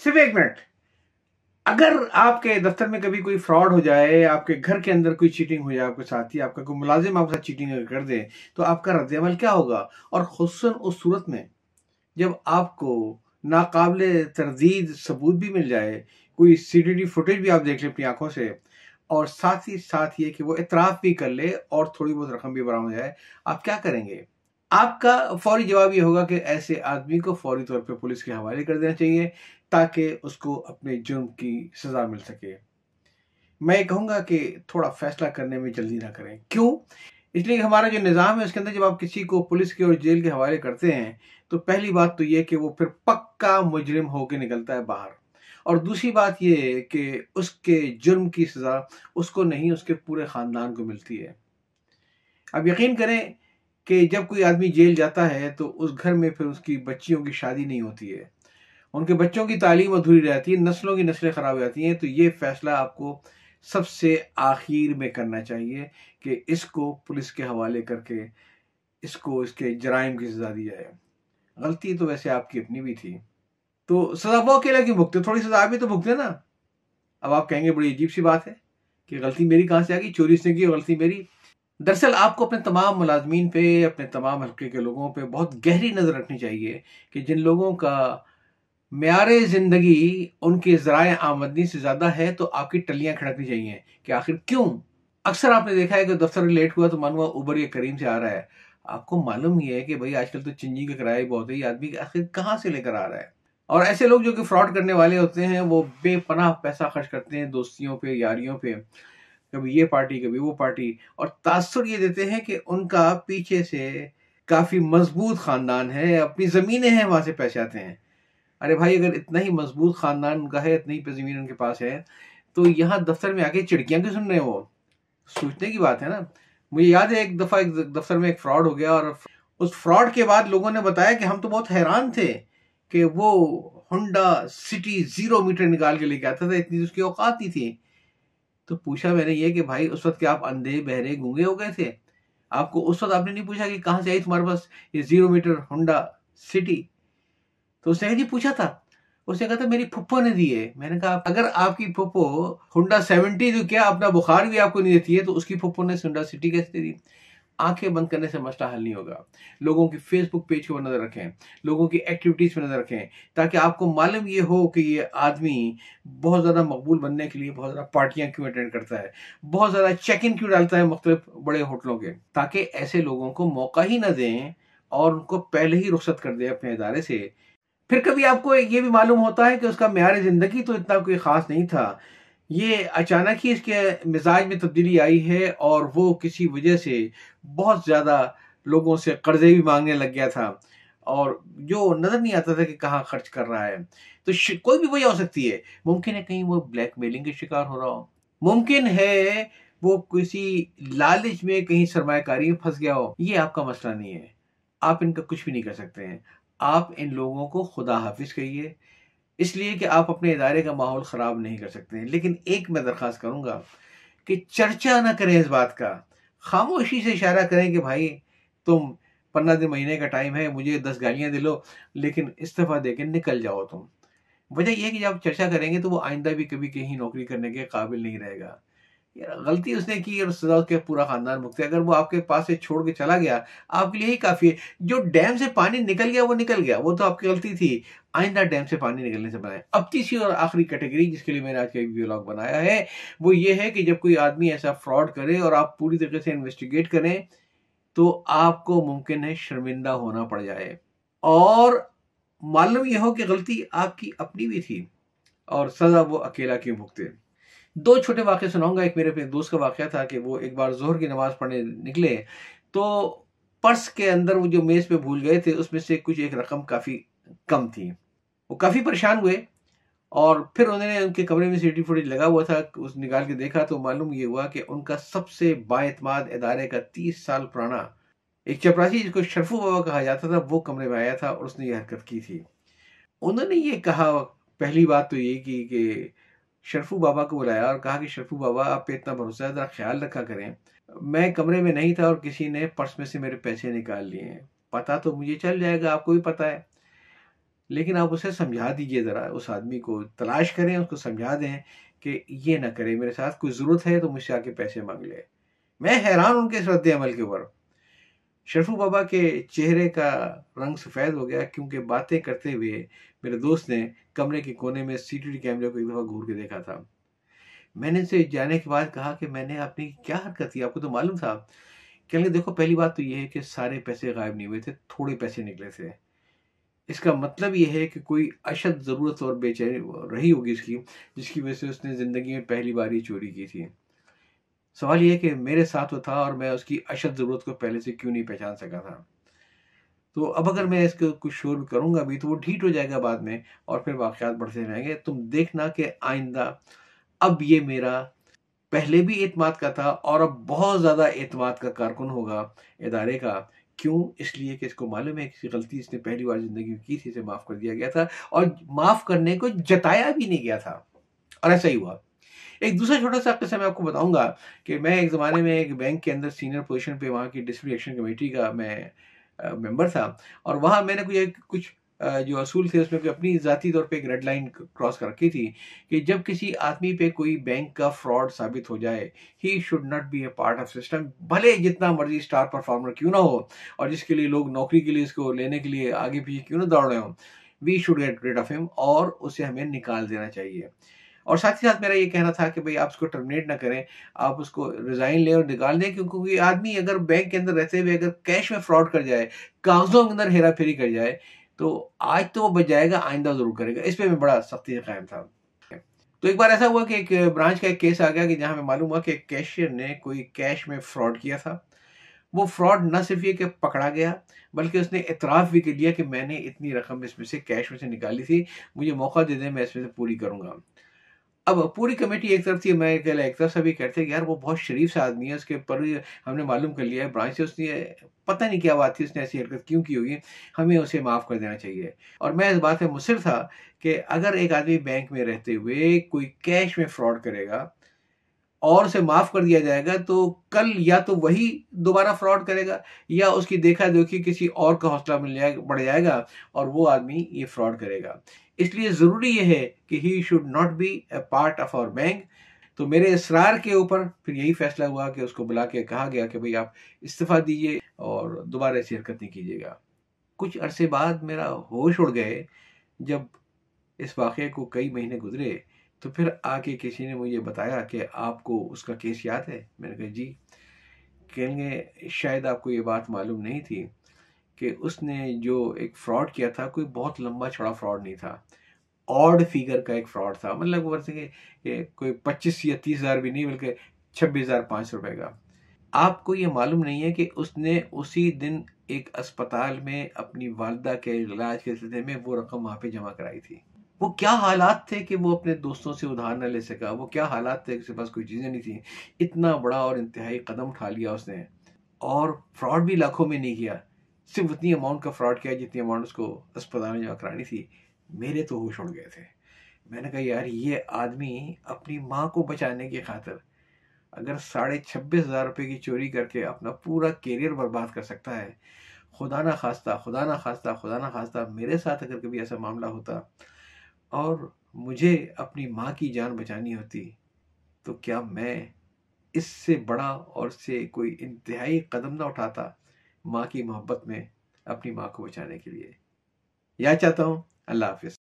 सिर्फ 1 मिनट। अगर आपके दफ्तर में कभी कोई फ्रॉड हो जाए, आपके घर के अंदर कोई चीटिंग हो जाए आपके साथ, ही आपका कोई मुलाजिम आपके साथ चीटिंग कर दे, तो आपका रद्द-ए-अमल क्या होगा? और खुसूसन उस सूरत में जब आपको नाकाबिले तरदीद सबूत भी मिल जाए, कोई सीसीटीवी फुटेज भी आप देख लें अपनी आंखों से, और साथ ही साथ ये कि वो इतराफ भी कर ले और थोड़ी बहुत रकम भी बरामद हो जाए, आप क्या करेंगे? आपका फौरी जवाब ये होगा कि ऐसे आदमी को फौरी तौर पे पुलिस के हवाले कर देना चाहिए ताकि उसको अपने जुर्म की सजा मिल सके। मैं ये कहूँगा कि थोड़ा फैसला करने में जल्दी ना करें। क्यों? इसलिए कि हमारा जो निज़ाम है उसके अंदर जब आप किसी को पुलिस के और जेल के हवाले करते हैं, तो पहली बात तो ये कि वो फिर पक्का मुजरिम होके निकलता है बाहर। और दूसरी बात ये है कि उसके जुर्म की सज़ा उसको नहीं, उसके पूरे ख़ानदान को मिलती है। अब यकीन करें कि जब कोई आदमी जेल जाता है तो उस घर में फिर उसकी बच्चियों की शादी नहीं होती है, उनके बच्चों की तालीम अधूरी रहती है, नस्लों की नस्लें ख़राब हो जाती हैं। तो ये फ़ैसला आपको सबसे आखिर में करना चाहिए कि इसको पुलिस के हवाले करके इसको इसके जराइम की सज़ा दी जाए। गलती तो वैसे आपकी अपनी भी थी, तो सज़ा वो अकेला क्यों भुगते? थोड़ी सज़ा आप भी तो भुगते ना। अब आप कहेंगे बड़ी अजीब सी बात है कि गलती मेरी कहाँ से आ गई, चोरी इसने की और गलती मेरी। दरअसल आपको अपने तमाम मुलाजमीन पे, अपने तमाम हल्के के लोगों पे बहुत गहरी नज़र रखनी चाहिए कि जिन लोगों का मेयारे ज़िंदगी उनके ज़राए आमदनी से ज़्यादा है, तो आपकी टल्लियाँ खड़कनी चाहिए कि आखिर क्यों? अक्सर आपने देखा है कि दफ्तर लेट हुआ तो मालूम हुआ उबर या करीम से आ रहा है। आपको मालूम ही है कि भाई आजकल तो चिंजी का किराया बहुत है, ये आदमी आखिर कहाँ से लेकर आ रहा है? और ऐसे लोग जो कि फ्रॉड करने वाले होते हैं, वो बेपनाह पैसा खर्च करते हैं दोस्तियों पे, यारियों पे, कभी ये पार्टी कभी वो पार्टी, और तासुर ये देते हैं कि उनका पीछे से काफ़ी मजबूत ख़ानदान है, अपनी ज़मीनें हैं, वहाँ से पैसे आते हैं। अरे भाई, अगर इतना ही मजबूत खानदान उनका है, इतनी ही ज़मीन उनके पास है, तो यहाँ दफ्तर में आके चिड़कियाँ क्यों सुन रहे हैं वो? सोचने की बात है ना। मुझे याद है एक दफ़ा एक दफ्तर में एक फ्रॉड हो गया, और उस फ्रॉड के बाद लोगों ने बताया कि हम तो बहुत हैरान थे कि वो होंडा सिटी 0 मीटर निकाल के लेके आता था, इतनी उसकी औकात नहीं थी। तो पूछा मैंने ये कि भाई उस वक़्त क्या आप अंधे, बहरे, गूंगे हो गए थे? आपको उस वक़्त आपने नहीं पूछा कि कहाँ से आई तुम्हारे पास ये 0 मीटर होंडा सिटी? तो उसने कहा जी पूछा था। उसने कहा था मेरी फुप्पो ने दी है। मैंने कहा अगर आपकी फुप्पो होंडा 70 जो क्या अपना बुखार भी आपको नहीं देती है, तो उसकी फुप्पो ने होंडा सिटी कैसे दी? आंखें बंद करने से मसला हल नहीं होगा। लोगों की फेसबुक पेज पर नजर रखें, लोगों की एक्टिविटीज पर नजर रखें, ताकि आपको मालूम ये हो कि ये आदमी बहुत ज्यादा मकबूल बनने के लिए बहुत ज्यादा पार्टियां क्यों अटेंड करता है, बहुत ज्यादा चेक इन क्यों डालता है मुख्तलिफ बड़े होटलों के, ताकि ऐसे लोगों को मौका ही न दें और उनको पहले ही रुखसत कर दे अपने इदारे से। फिर कभी आपको ये भी मालूम होता है कि उसका मेयार ज़िंदगी तो इतना कोई ख़ास नहीं था। ये अचानक ही इसके मिज़ाज में तब्दीली आई है और वो किसी वजह से बहुत ज़्यादा लोगों से कर्ज़े भी माँगने लग गया था, और जो नज़र नहीं आता था कि कहाँ खर्च कर रहा है। तो कोई भी वजह हो सकती है। मुमकिन है कहीं वो ब्लैकमेलिंग के शिकार हो रहा हो। मुमकिन है वो किसी लालच में कहीं सरमायाकारी में फँस गया हो। ये आपका मसला नहीं है। आप इनका कुछ भी नहीं कर सकते हैं। आप इन लोगों को खुदा हाफिज़ कहिए, इसलिए कि आप अपने इदारे का माहौल ख़राब नहीं कर सकते हैं। लेकिन एक मैं दरख्वास्त करूँगा कि चर्चा ना करें इस बात का। खामोशी से इशारा करें कि भाई तुम 15 दिन महीने का टाइम है, मुझे 10 गालियाँ दे लो, लेकिन इस्तीफ़ा देके निकल जाओ तुम। वजह ये है कि जब आप चर्चा करेंगे तो वो आइंदा भी कभी कहीं नौकरी करने के काबिल नहीं रहेगा। यार गलती उसने की और सजा के पूरा खानदान भुगते। अगर वो आपके पास से छोड़ के चला गया, आपके लिए ही काफ़ी है। जो डैम से पानी निकल गया वो निकल गया, वो तो आपकी गलती थी। आइंदा डैम से पानी निकलने से बनाए। अब तीसरी और आखिरी कैटेगरी जिसके लिए मैंने आज का एक व्लॉग बनाया है, वो ये है कि जब कोई आदमी ऐसा फ्रॉड करे और आप पूरी तरीके से इन्वेस्टिगेट करें, तो आपको मुमकिन है शर्मिंदा होना पड़ जाए और मालूम ये हो कि गलती आपकी अपनी भी थी और सज़ा वो अकेला क्यों भुगते। 2 छोटे वाक़ये सुनाऊँगा। एक मेरे अपने दोस्त का वाक़या था कि वो एक बार ज़ोहर की नमाज़ पढ़ने निकले, तो पर्स के अंदर वो जो मेज़ पे भूल गए थे, उसमें से कुछ एक रकम काफ़ी कम थी। वो काफ़ी परेशान हुए और फिर उन्होंने उनके कमरे में सीसीटीवी फुटेज लगा हुआ था, उस निकाल के देखा तो मालूम ये हुआ कि उनका सबसे बाएतमाद इदारे का 30 साल पुराना एक चपरासी जिसको शरफू बाबा कहा जाता था, वो कमरे में आया था और उसने ये हरकत की थी। उन्होंने ये कहा, पहली बात तो ये की कि शरफू बाबा को बुलाया और कहा कि शरफू बाबा आप पे इतना भरोसा है, ज़रा ख्याल रखा करें। मैं कमरे में नहीं था और किसी ने पर्स में से मेरे पैसे निकाल लिए हैं। पता तो मुझे चल जाएगा, आपको भी पता है। لیکن آپ اسے سمجھا دیجئے، ذرا اس آدمی کو تلاش کریں، اس کو سمجھا دیں کہ یہ نہ کرے، میرے ساتھ کوئی ضرورت ہے تو مجھ سے آ کے پیسے مانگ لے۔ میں حیران ان کے اس رد عمل کے اوپر۔ شرفو بابا کے چہرے کا رنگ سفید ہو گیا، کیونکہ باتیں کرتے ہوئے میرے دوست نے کمرے کے کونے میں سی ٹی وی کیمرے کو ایک دفعہ گھور کے دیکھا تھا۔ میں نے اسے جانے کے بعد کہا کہ میں نے اپنی کیا حرکت کی، آپ کو تو معلوم تھا؟ کہنے لگے دیکھو، پہلی بات تو یہ ہے کہ سارے پیسے غائب نہیں ہوئے تھے، تھوڑے پیسے نکلے تھے۔ اس کا مطلب یہ ہے کہ کوئی اشد ضرورت اور بے چینی رہی ہوگی اس کی، جس کی وجہ سے اس نے زندگی میں پہلی بار یہ چوری کی تھی۔ سوال یہ ہے کہ میرے ساتھ وہ تھا اور میں اس کی اشد ضرورت کو پہلے سے کیوں نہیں پہچان سکا تھا۔ تو اب اگر میں اس کو کچھ شور کروں گا ابھی تو وہ ڈھیٹ ہو جائے گا بعد میں، اور پھر واقعات بڑھتے رہیں گے۔ تم دیکھنا کہ آئندہ اب یہ میرا پہلے بھی اعتماد کا تھا اور اب بہت زیادہ اعتماد کا کارکن ہوگا ادارے کا۔ کیوں؟ اس لیے کہ اس کو معلوم ہے کسی غلطی اس نے پہلی بار زندگی میں کی تھی، اسے معاف کر دیا گیا تھا، اور معاف کرنے کو جتایا بھی نہیں گیا تھا، اور ایسا ہی ہوا۔ ایک دوسرا چھوٹا سا قصہ میں آپ کو بتاؤں گا کہ میں ایک زمانے میں ایک بینک کے اندر سینئر پوزیشن پہ، وہاں کی ڈسپلن ایکشن کمیٹی کا میں ممبر تھا، اور وہاں میں نے کچھ جو اصول تھے اس میں اپنی ذاتی طور پہ ایک ریڈ لائن کراس کر رکھی تھی کہ جب کسی آدمی پہ کوئی بینک کا فراڈ ثابت ہو جائے، he should not be a part of system, بھلے جتنا مرضی اسٹار پرفارمر کیوں نہ ہو، اور جس کے لیے لوگ نوکری کے لیے اس کو لینے کے لیے آگے پیچھے کیوں نہ دوڑ رہے ہوں، we should get rid of ہم، اور اسے ہمیں نکال دینا چاہیے۔ اور ساتھ ہی ساتھ میرا یہ کہنا تھا کہ بھئی آپ اس کو ٹرمینیٹ نہ کریں، آپ اس کو ریزائن لیں اور نکال دیں، کیونکہ آدمی اگر بینک کے اندر رہتے ہوئے اگر کیش میں فراڈ کر جائے، کاغذوں کے اندر ہیرا پھیری کر جائے، تو آج تو وہ بچ جائے گا، آئندہ ضرور کرے گا۔ اس پہ میں بڑا سختی سے قائم تھا۔ تو ایک بار ایسا ہوا کہ ایک برانچ کا ایک کیس آ گیا کہ جہاں میں معلوم ہوا کہ ایک کیشیئر نے کوئی کیش میں فراڈ کیا تھا۔ وہ فراڈ نہ صرف یہ کہ پکڑا گیا، بلکہ اس نے اعتراف بھی کر لیا کہ میں نے اتنی رقم اس میں سے کیش میں سے نکالی تھی، مجھے موقع دے دیں، میں اس میں سے پوری کروں گا۔ اب پوری کمیٹی ایک طرف تھی، میں ایک طرف سے بھی کہتے کہ یار وہ بہت شریف سا آدمی ہے، اس کے پر ہم نے معلوم کر لیا ہے برانچ سے، اس نے پتہ نہیں کیا بات تھی، اس نے ایسی حرکت کیوں کی ہوگی، ہمیں اسے معاف کر دینا چاہیے۔ اور میں اس بات پہ مصر تھا کہ اگر ایک آدمی بینک میں رہتے ہوئے کوئی کیش میں فراڈ کرے گا اور اسے معاف کر دیا جائے گا، تو کل یا تو وہی دوبارہ فراڈ کرے گا، یا اس کی دیکھا دیکھی کسی اور کا حوصلہ بڑھ جائے گا اور وہ آدمی یہ فراڈ کرے گا۔ اس لیے ضروری یہ ہے کہ he should not be a part of our bank. تو میرے اصرار کے اوپر پھر یہی فیصلہ ہوا کہ اس کو بلا کے کہا گیا کہ بھئی آپ استعفیٰ دیجیے اور دوبارہ ایسی حرکت نہیں کیجیے گا۔ کچھ عرصے بعد میرا ہوش اڑ گئے، جب اس واقعے کو کئی مہینے گزرے تو پھر آ کے کسی نے مجھے بتایا کہ آپ کو اس کا کیس یاد ہے؟ میں نے کہا جی۔ کہیں گے شاید آپ کو یہ بات معلوم نہیں تھی کہ اس نے جو ایک فراڈ کیا تھا، کوئی بہت لمبا چوڑا فراڈ نہیں تھا، آڈ فیگر کا ایک فراڈ تھا، مطلب وہ کہ کوئی 25 یا 30 ہزار بھی نہیں، بلکہ 26,500 روپے کا۔ آپ کو یہ معلوم نہیں ہے کہ اس نے اسی دن ایک اسپتال میں اپنی والدہ کے علاج کے سلسلے میں وہ رقم وہاں پہ جمع کرائی تھی۔ وہ کیا حالات تھے کہ وہ اپنے دوستوں سے ادھار نہ لے سکا، وہ کیا حالات تھے کہ اس کے پاس کوئی چیزیں نہیں تھیں، اتنا بڑا اور انتہائی قدم اٹھا لیا اس نے، اور فراڈ بھی لاکھوں میں نہیں کیا، صرف اتنی اماؤنٹ کا فراڈ کیا جتنی اماؤنٹ اس کو اسپتال میں جمع کرانی تھی۔ میرے تو ہوش اڑ گئے تھے۔ میں نے کہا یار یہ آدمی اپنی ماں کو بچانے کی خاطر اگر 26,500 روپے کی چوری کر کے اپنا پورا کیریئر برباد کر سکتا ہے، خدا نہ خواستہ، خدا نہ خواستہ، خدا نہ خواستہ میرے ساتھ اگر کبھی ایسا معاملہ ہوتا اور مجھے اپنی ماں کی جان بچانی ہوتی، تو کیا میں اس سے بڑا اور سے کوئی انتہائی قدم نہ اٹھاتا ماں کی محبت میں اپنی ماں کو بچانے کے لیے؟ یاد چاہتا ہوں۔ اللہ حافظ۔